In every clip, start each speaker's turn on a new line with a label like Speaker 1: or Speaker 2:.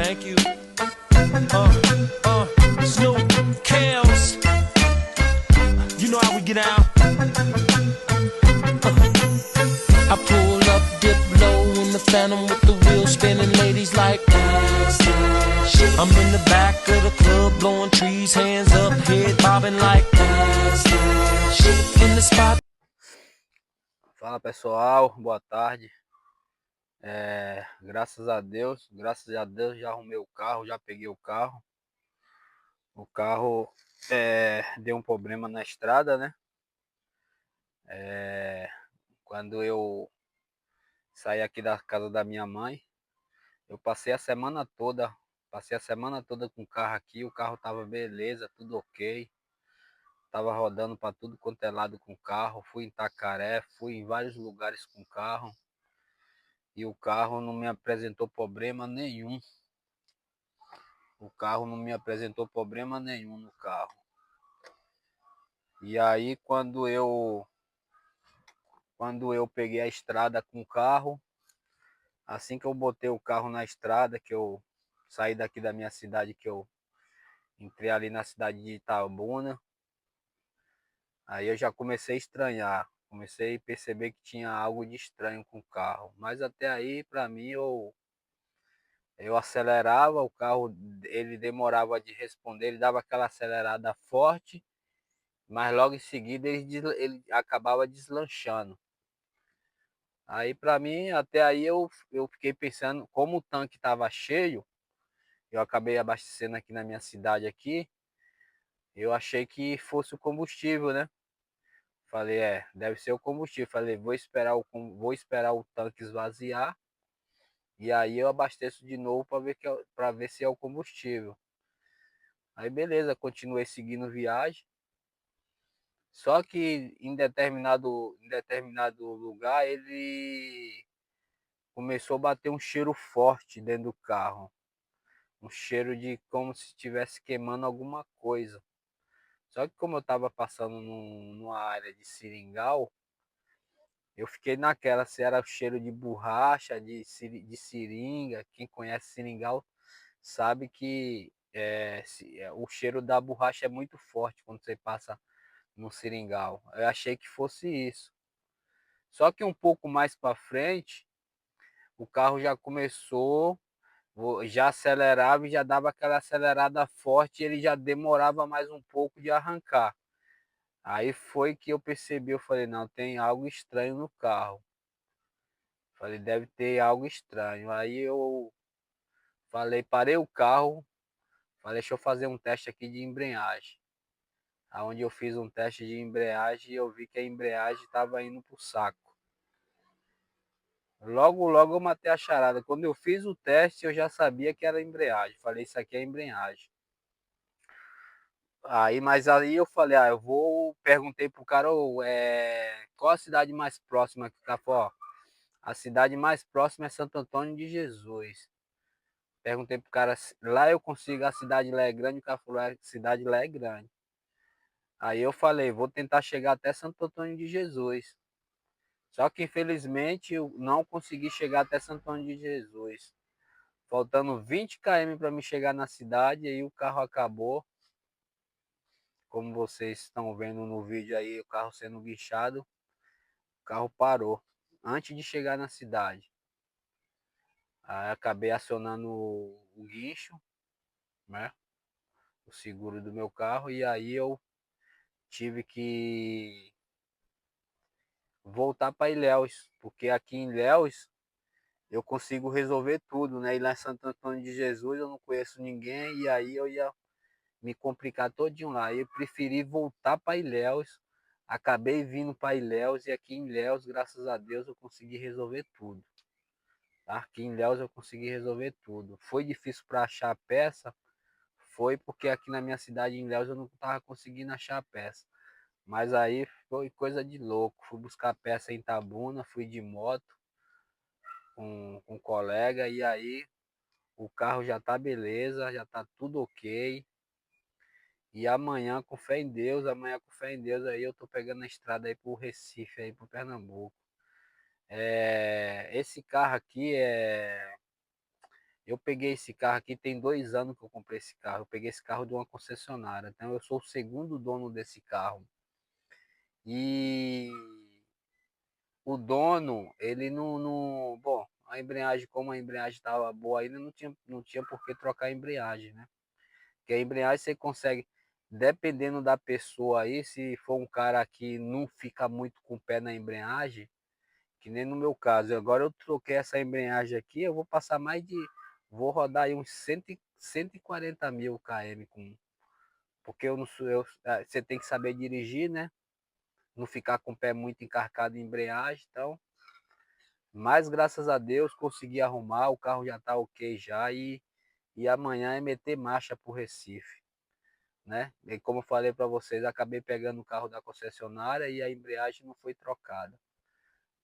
Speaker 1: Thank you. Snoop, Kels. You know how we get down. I pull up, dip low in the Phantom with the wheels spinning, ladies like I'm in the back of the club blowing trees, hands up, head bobbing like in the spot.
Speaker 2: Fala pessoal, boa tarde. Graças a Deus já arrumei o carro, já peguei o carro. O carro deu um problema na estrada, né? Quando eu saí aqui da casa da minha mãe, eu passei a semana toda com o carro aqui. O carro tava beleza, tudo ok. Tava rodando para tudo quanto é lado com o carro. Fui em Itacaré, fui em vários lugares com o carro. E o carro não me apresentou problema nenhum. O carro não me apresentou problema nenhum no carro. E aí quando eu peguei a estrada com o carro, assim que eu botei o carro na estrada, que eu saí daqui da minha cidade, que eu entrei ali na cidade de Itabuna, aí eu já comecei a estranhar. Comecei a perceber que tinha algo de estranho com o carro. Mas até aí, para mim, eu acelerava, o carro ele demorava de responder, ele dava aquela acelerada forte, mas logo em seguida ele acabava deslanchando. Aí para mim, até aí eu fiquei pensando, como o tanque estava cheio, eu acabei abastecendo aqui na minha cidade aqui, eu achei que fosse o combustível, né? Falei, deve ser o combustível. Falei, vou esperar o tanque esvaziar e aí eu abasteço de novo para ver se é o combustível. Aí beleza, continuei seguindo viagem. Só que em determinado lugar ele começou a bater um cheiro forte dentro do carro. Um cheiro de como se estivesse queimando alguma coisa. Só que como eu estava passando numa área de seringal, eu fiquei naquela, se era o cheiro de borracha, de seringa. Quem conhece seringal sabe que o cheiro da borracha é muito forte quando você passa no seringal. Eu achei que fosse isso. Só que um pouco mais para frente, o carro já começou, já acelerava e já dava aquela acelerada forte e ele já demorava mais um pouco de arrancar. Aí foi que eu percebi, eu falei, não, tem algo estranho no carro. Falei, deve ter algo estranho. Aí eu falei, parei o carro, falei, deixa eu fazer um teste aqui de embreagem. Aonde eu fiz um teste de embreagem e eu vi que a embreagem estava indo pro saco. Logo eu matei a charada. Quando eu fiz o teste, eu já sabia que era embreagem. Falei, isso aqui é embreagem. Mas aí eu falei, perguntei pro cara, qual a cidade mais próxima que tá, ó, a cidade mais próxima é Santo Antônio de Jesus. Perguntei pro cara, lá eu consigo, a cidade lá é grande, o cara falou, a cidade lá é grande. Aí eu falei, vou tentar chegar até Santo Antônio de Jesus. Só que infelizmente eu não consegui chegar até Santo Antônio de Jesus. Faltando 20 km para me chegar na cidade, aí o carro acabou. Como vocês estão vendo no vídeo aí, o carro sendo guinchado, o carro parou antes de chegar na cidade. Aí acabei acionando o guincho, né? O seguro do meu carro, e aí eu tive que voltar para Ilhéus, porque aqui em Ilhéus eu consigo resolver tudo, né? E lá em Santo Antônio de Jesus eu não conheço ninguém, e aí eu ia me complicar todinho lá. Eu preferi voltar para Ilhéus, acabei vindo para Ilhéus, e aqui em Ilhéus, graças a Deus, eu consegui resolver tudo. Tá? Aqui em Ilhéus eu consegui resolver tudo. Foi difícil para achar a peça, foi porque aqui na minha cidade, em Ilhéus, eu não estava conseguindo achar a peça. Mas aí foi coisa de louco. Fui buscar peça em Itabuna, fui de moto com um colega, e aí o carro já tá beleza, já tá tudo ok. E amanhã com fé em Deus, aí eu tô pegando a estrada aí pro Recife, aí pro Pernambuco. Esse carro aqui Eu peguei esse carro aqui, tem 2 anos que eu comprei esse carro. Eu peguei esse carro de uma concessionária. Então eu sou o segundo dono desse carro. E o dono, ele bom, a embreagem, como a embreagem estava boa ainda, não tinha por que trocar a embreagem, né? Porque a embreagem você consegue, dependendo da pessoa aí, se for um cara que não fica muito com o pé na embreagem, que nem no meu caso. Agora eu troquei essa embreagem aqui, eu vou passar vou rodar aí uns 140 mil km porque eu não sou, você tem que saber dirigir, né? Não ficar com o pé muito encarcado em embreagem, então. Mas graças a Deus consegui arrumar, o carro já tá ok já e amanhã é meter marcha pro Recife, né? E como eu falei para vocês, acabei pegando o carro da concessionária e a embreagem não foi trocada,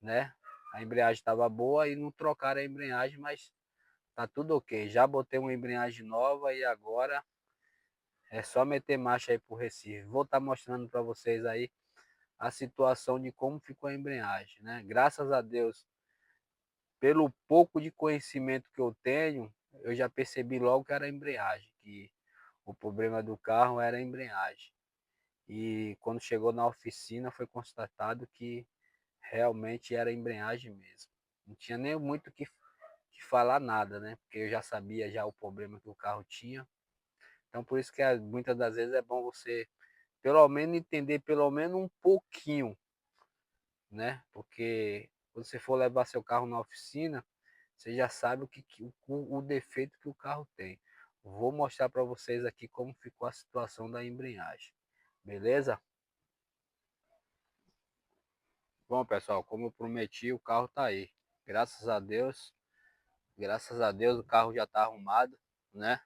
Speaker 2: né? A embreagem estava boa e não trocaram a embreagem, mas tá tudo ok. Já botei uma embreagem nova e agora é só meter marcha aí pro Recife. Vou estar mostrando para vocês aí a situação de como ficou a embreagem, né? Graças a Deus, pelo pouco de conhecimento que eu tenho, eu já percebi logo que era a embreagem, que o problema do carro era a embreagem. E quando chegou na oficina foi constatado que realmente era a embreagem mesmo. Não tinha nem muito que falar nada, né? Porque eu já sabia já o problema que o carro tinha. Então por isso que muitas das vezes é bom você pelo menos entender pelo menos um pouquinho, né? Porque quando você for levar seu carro na oficina, você já sabe o defeito que o carro tem. Vou mostrar para vocês aqui como ficou a situação da embreagem. Beleza? Bom, pessoal, como eu prometi, o carro tá aí. Graças a Deus, graças a Deus o carro já tá arrumado, né?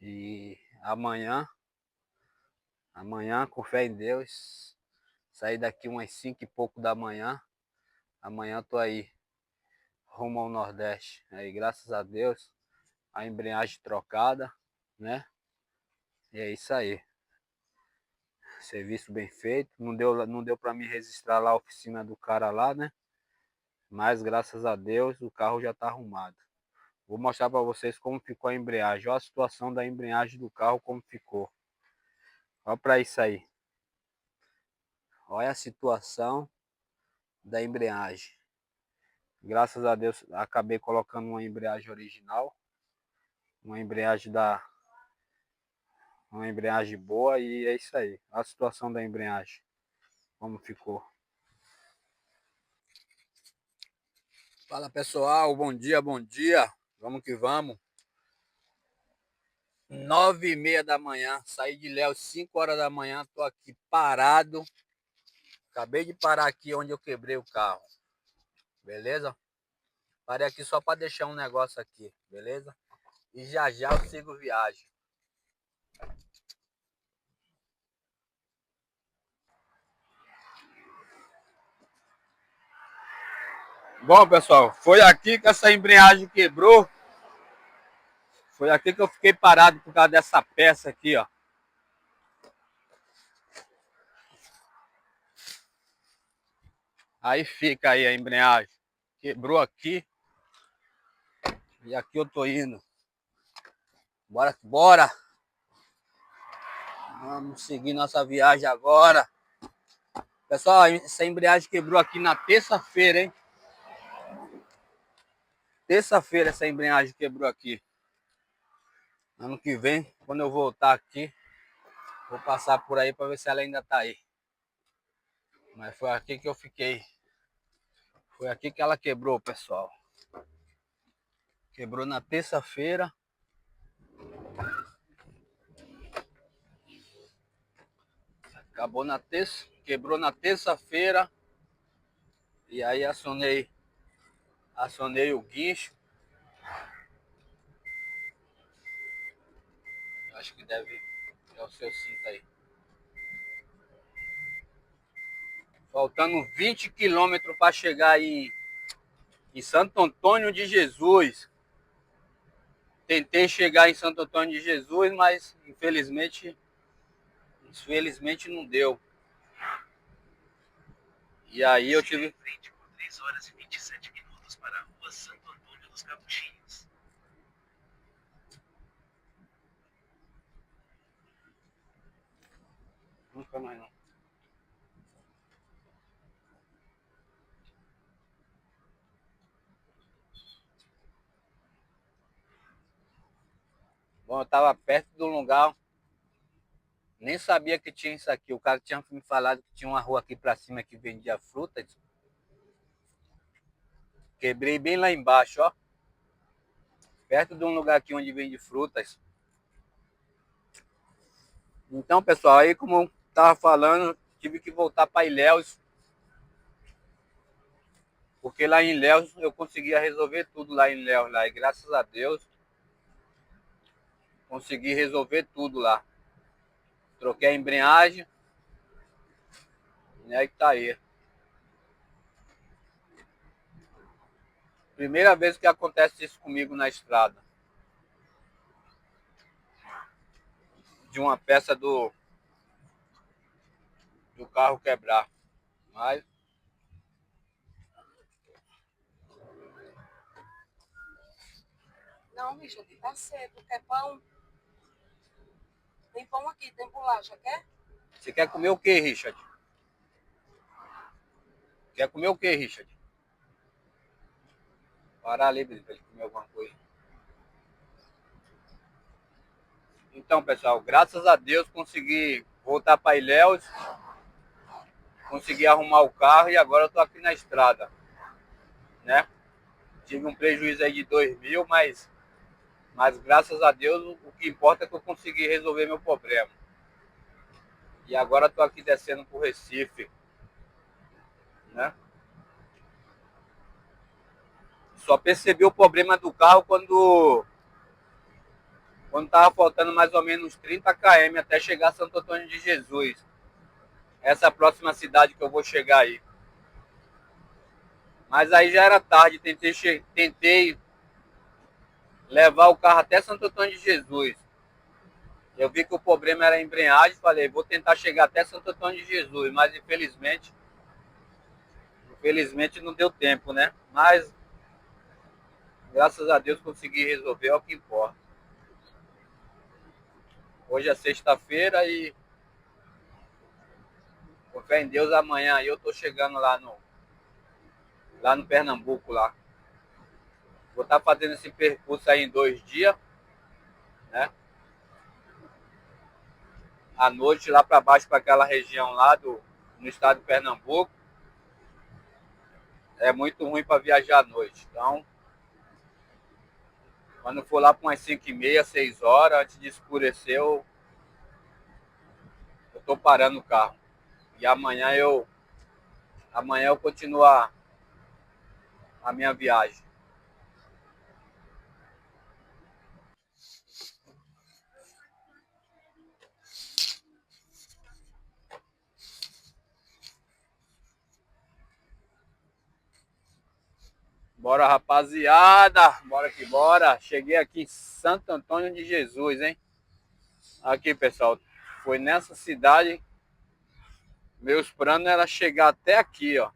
Speaker 2: E amanhã, com fé em Deus, sair daqui umas 5 e pouco da manhã. Amanhã tô aí, rumo ao Nordeste. Aí, graças a Deus, a embreagem trocada, né? E é isso aí. Serviço bem feito. Não deu para mim registrar lá a oficina do cara lá, né? Mas graças a Deus o carro já está arrumado. Vou mostrar para vocês como ficou a embreagem. Olha a situação da embreagem do carro como ficou. Olha para isso aí. Olha a situação da embreagem. Graças a Deus acabei colocando uma embreagem original. Uma embreagem boa e é isso aí. Olha a situação da embreagem. Como ficou. Fala pessoal, bom dia, bom dia. Vamos que vamos. 9h30 da manhã, saí de Léo 5 horas da manhã, tô aqui parado. Acabei de parar aqui onde eu quebrei o carro. Beleza? Parei aqui só para deixar um negócio aqui, beleza? E já já eu sigo viagem. Bom, pessoal, foi aqui que essa embreagem quebrou. Foi aqui que eu fiquei parado por causa dessa peça aqui, ó. Aí fica aí a embreagem. Quebrou aqui. E aqui eu tô indo. Bora que bora. Vamos seguir nossa viagem agora. Pessoal, essa embreagem quebrou aqui na terça-feira, hein? Terça-feira essa embreagem quebrou aqui. Ano que vem, quando eu voltar aqui, vou passar por aí para ver se ela ainda tá aí. Mas foi aqui que eu fiquei. Foi aqui que ela quebrou, pessoal. Quebrou na terça-feira. Acabou na terça, quebrou na terça-feira. E aí acionei o guincho. Acho que deve é o seu cinto aí. Faltando 20 quilômetros para chegar em Santo Antônio de Jesus. Tentei chegar em Santo Antônio de Jesus, mas infelizmente não deu. E aí eu tive. 3 horas e 27 minutos para a rua Santo Antônio dos Capuchinhos. pra nós não. Bom, eu tava perto do lugar, nem sabia que tinha isso aqui. O cara tinha me falado que tinha uma rua aqui pra cima que vendia frutas. Quebrei bem lá embaixo, ó. Perto de um lugar aqui onde vende frutas. Então, pessoal, aí como eu tava falando, tive que voltar para Ilhéus. Porque lá em Ilhéus eu conseguia resolver tudo lá em Ilhéus. Lá, e graças a Deus, consegui resolver tudo lá. Troquei a embreagem, né, e tá aí. Primeira vez que acontece isso comigo na estrada. De uma peça do carro quebrar. Mas
Speaker 3: Não, Richard, tá cedo. Quer pão? Tem pão aqui, tem bolacha, quer?
Speaker 2: você quer comer o que, Richard? Quer comer o que, Richard? Parar ali, pra ele comer alguma coisa. Então, pessoal, graças a Deus consegui voltar para Ilhéus. Consegui arrumar o carro e agora eu tô aqui na estrada, né? Tive um prejuízo aí de 2.000, mas graças a Deus o que importa é que eu consegui resolver meu problema. E agora tô aqui descendo pro Recife, né? Só percebi o problema do carro quando tava faltando mais ou menos 30 km até chegar a Santo Antônio de Jesus. Essa é a próxima cidade que eu vou chegar aí. Mas aí já era tarde, tentei levar o carro até Santo Antônio de Jesus. Eu vi que o problema era a embreagem, falei, vou tentar chegar até Santo Antônio de Jesus, mas infelizmente não deu tempo, né? Mas graças a Deus consegui resolver, é o que importa. Hoje é sexta-feira e com fé em Deus amanhã eu tô chegando lá no Pernambuco lá. Vou estar fazendo esse percurso aí em 2 dias, né? À noite lá para baixo, para aquela região lá no estado de Pernambuco. É muito ruim para viajar à noite. Então, quando for lá para umas 5h30, 6 horas, antes de escurecer, eu tô parando o carro. E amanhã eu continuo a minha viagem. Bora, rapaziada! Bora que bora! Cheguei aqui em Santo Antônio de Jesus, hein? Aqui, pessoal. Foi nessa cidade. Meus planos era chegar até aqui, ó.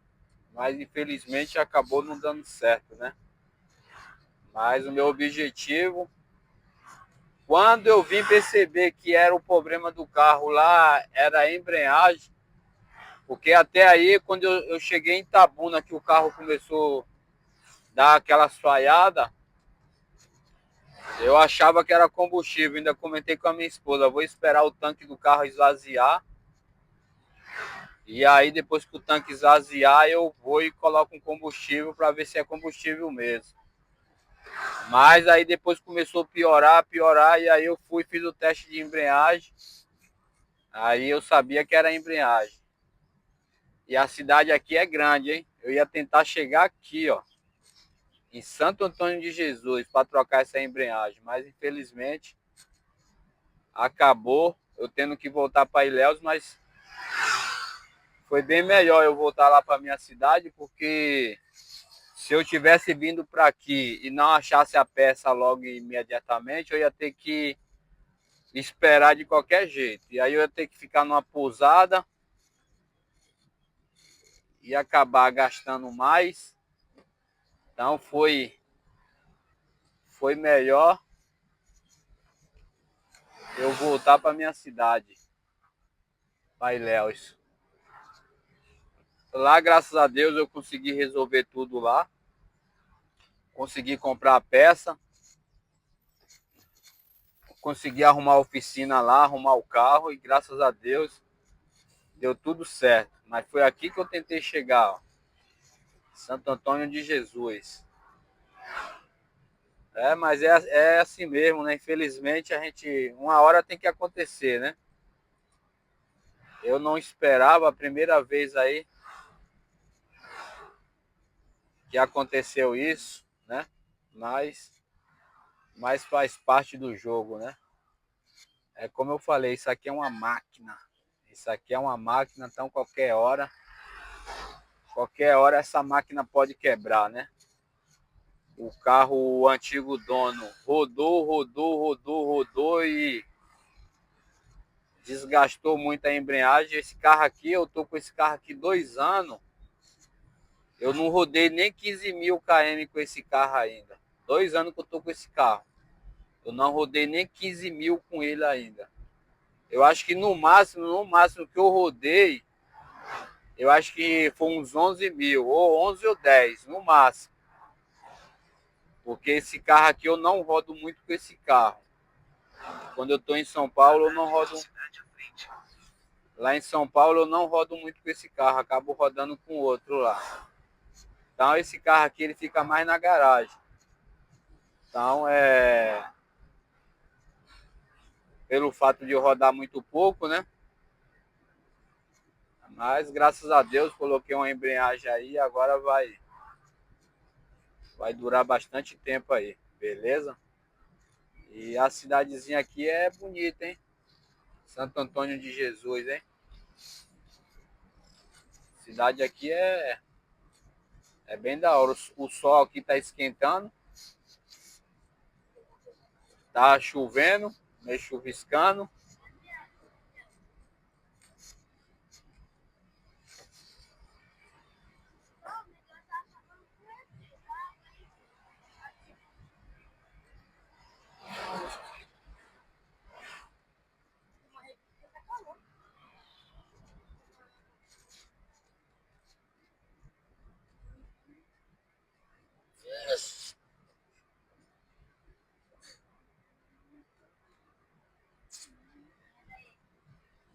Speaker 2: Mas infelizmente acabou não dando certo, né? Mas o meu objetivo, quando eu vim perceber que era o problema do carro lá, era a embreagem, porque até aí, quando eu cheguei em Itabuna, que o carro começou a dar aquela swaiada, eu achava que era combustível. Ainda comentei com a minha esposa, vou esperar o tanque do carro esvaziar, e aí depois que o tanque esvaziar, eu vou e coloco um combustível para ver se é combustível mesmo. Mas aí depois começou a piorar, e aí eu fui, fiz o teste de embreagem. Aí eu sabia que era a embreagem. E a cidade aqui é grande, hein? Eu ia tentar chegar aqui, ó, em Santo Antônio de Jesus, para trocar essa embreagem. Mas infelizmente acabou eu tendo que voltar para Ilhéus, mas foi bem melhor eu voltar lá para minha cidade, porque se eu tivesse vindo para aqui e não achasse a peça logo imediatamente, eu ia ter que esperar de qualquer jeito. E aí eu ia ter que ficar numa pousada e acabar gastando mais. Então foi melhor eu voltar para minha cidade. Ilhéus. Lá, graças a Deus, eu consegui resolver tudo lá. Consegui comprar a peça. Consegui arrumar a oficina lá, arrumar o carro e graças a Deus deu tudo certo. Mas foi aqui que eu tentei chegar, ó. Santo Antônio de Jesus. Mas é assim mesmo, né? Infelizmente a gente, uma hora tem que acontecer, né? Eu não esperava a primeira vez aí que aconteceu isso, né? Mas faz parte do jogo, né? É como eu falei, isso aqui é uma máquina. Isso aqui é uma máquina, então qualquer hora essa máquina pode quebrar, né? O carro, o antigo dono, rodou e desgastou muito a embreagem. Esse carro aqui, eu tô com esse carro aqui 2 anos. Eu não rodei nem 15 mil km com esse carro ainda. 2 anos que eu tô com esse carro. Eu não rodei nem 15 mil com ele ainda. Eu acho que no máximo que eu rodei, eu acho que foi uns 11 mil, ou 11 ou 10, no máximo. Porque esse carro aqui eu não rodo muito com esse carro. Quando eu estou em São Paulo, eu não rodo. Lá em São Paulo, eu não rodo muito com esse carro. Acabo rodando com outro lá. Então, esse carro aqui ele fica mais na garagem. Então, pelo fato de eu rodar muito pouco, né? Mas, graças a Deus, coloquei uma embreagem aí. Agora vai durar bastante tempo aí. Beleza? E a cidadezinha aqui é bonita, hein? Santo Antônio de Jesus, hein? A cidade aqui é bem da hora. O sol aqui tá esquentando. Tá chovendo, meio chuviscando.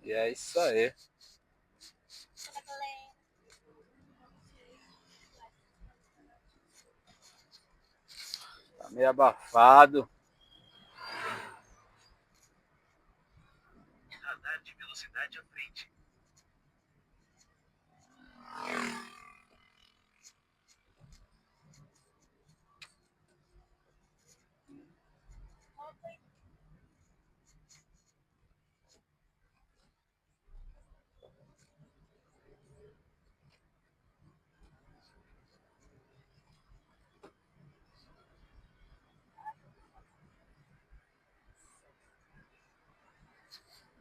Speaker 2: E é isso aí. Tá meio abafado.
Speaker 4: Radar de velocidade à frente.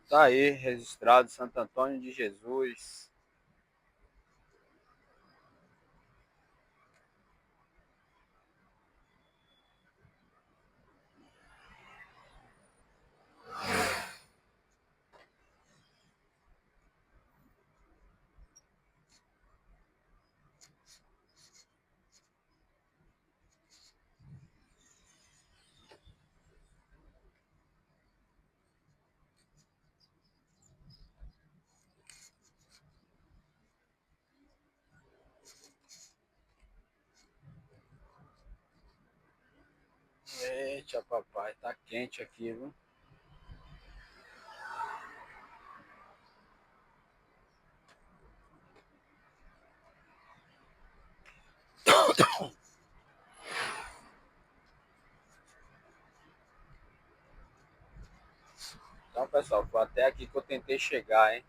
Speaker 2: Tá aí, registrado Santo Antônio de Jesus. Eita, papai, tá quente aqui, viu? Então, pessoal, foi até aqui que eu tentei chegar, hein?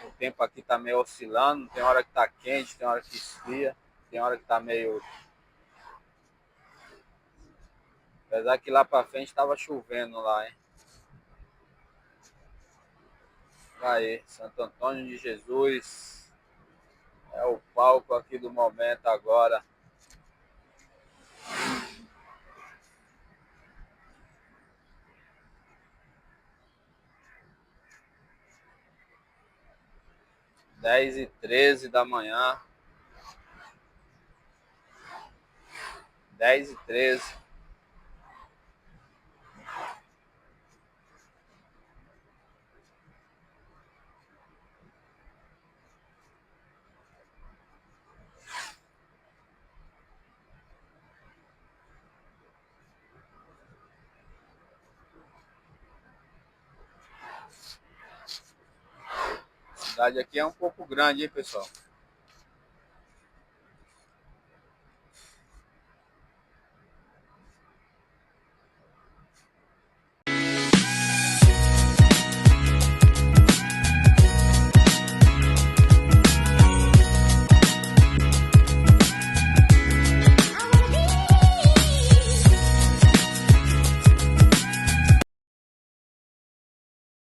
Speaker 2: O tempo aqui tá meio oscilando, tem hora que tá quente, tem hora que esfria, tem hora que tá meio... Apesar que lá pra frente tava chovendo lá, hein? Aí, Santo Antônio de Jesus é o palco aqui do momento agora. 10h13 da manhã. 10h13. A cidade aqui é um pouco grande, hein, pessoal?